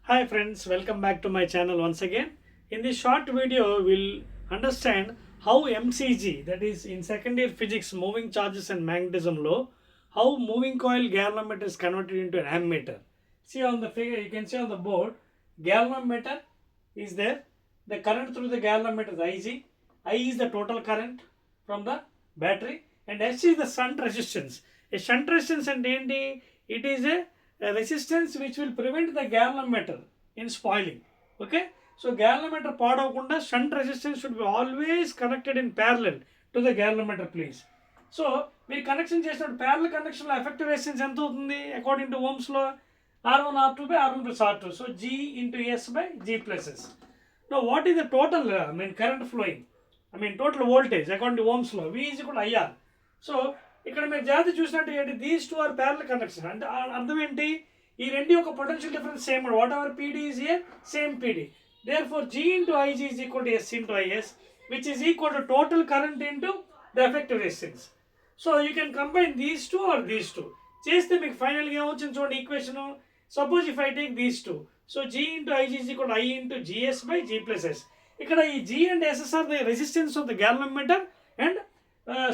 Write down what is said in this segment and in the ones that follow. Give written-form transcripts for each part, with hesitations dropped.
Hi friends, welcome back to my channel once again. In this short video, we'll understand how MCG, that is in second year physics, moving charges and magnetism law, how moving coil galvanometer is converted into an ammeter. See on the figure, you can see on the board, galvanometer is there. The current through the galvanometer is Ig. I is the total current from the battery and S is the shunt resistance. A shunt resistance and ఏంటి? It is a resistance which will prevent the galvanometer in spoiling. Okay, so galvanometer పాడవకుండా shunt resistance should be always connected in parallel to the galvanometer, please. So మీరు connection చేసినప్పుడు parallel కనెక్షన్లో effective resistance ఎంత అవుతుంది according to ఓమ్స్లో? R1 R2 by R1 plus R2, so G into S by G plus S. Now what is the total current flowing, total voltage according to Ohm's law? V is equal to IR. So ఇక్కడ మీరు జాగ్రత్త చూసినట్టు ఏంటి, these two are parallel connection అంటే అర్థం ఏంటి, ఈ రెండు యొక్క potential difference same, whatever PD is here same PD. Therefore G into Ig is equal to S into Is, which is equal to total current into the effective resistance. So you can combine these two or these two చేస్తే మీకు ఫైనల్గా ఏమొచ్చింది చూడండి equation. Suppose if I take these two, so G into Ig is equal to I into GS by G plus S. ఇక్కడ ఈ G and SS are the resistance of the galvanometer and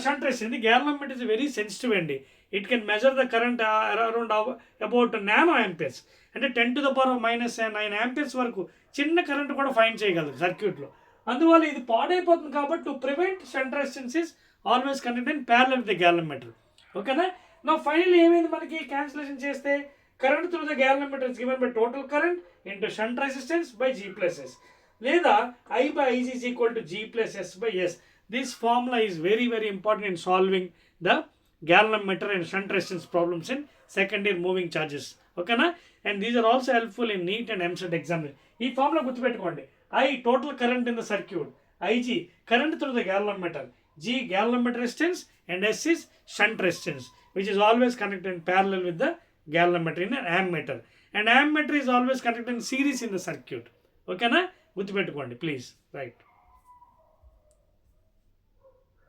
shunt resistance. The galvanometer is very sensitive అండి. It can measure the current around about nano amperes, అంటే 10 to the power minus 9 amperes వరకు చిన్న current కూడా find చేయగలదు సర్క్యూట్లో. అందువల్ల ఇది పాడైపోతుంది కాబట్టి to prevent shunt resistance is always connected in parallel with the galvanometer. ఓకేనా? నా ఫైనల్ ఏమైంది మనకి క్యాన్సిలేషన్ చేస్తే current through the galvanometer is given by total current into shunt resistance by G plus S, లేదా I by Ig is equal to G plus S by S. This formula is very important in solving the galvanometer and shunt resistance problems in second year moving charges. ఓకేనా? And these are also helpful in NEET and MCET exam. ఈ formula గుర్తుపెట్టుకోండి. I total current in the circuit, Ig current through the galvanometer, G galvanometer resistance, and S is shunt resistance, which is always connected in parallel with the galvanometer in an ammeter. And ammeter is always connected in series in the circuit. ఓకేనా? గుర్తుపెట్టుకోండి please. Right.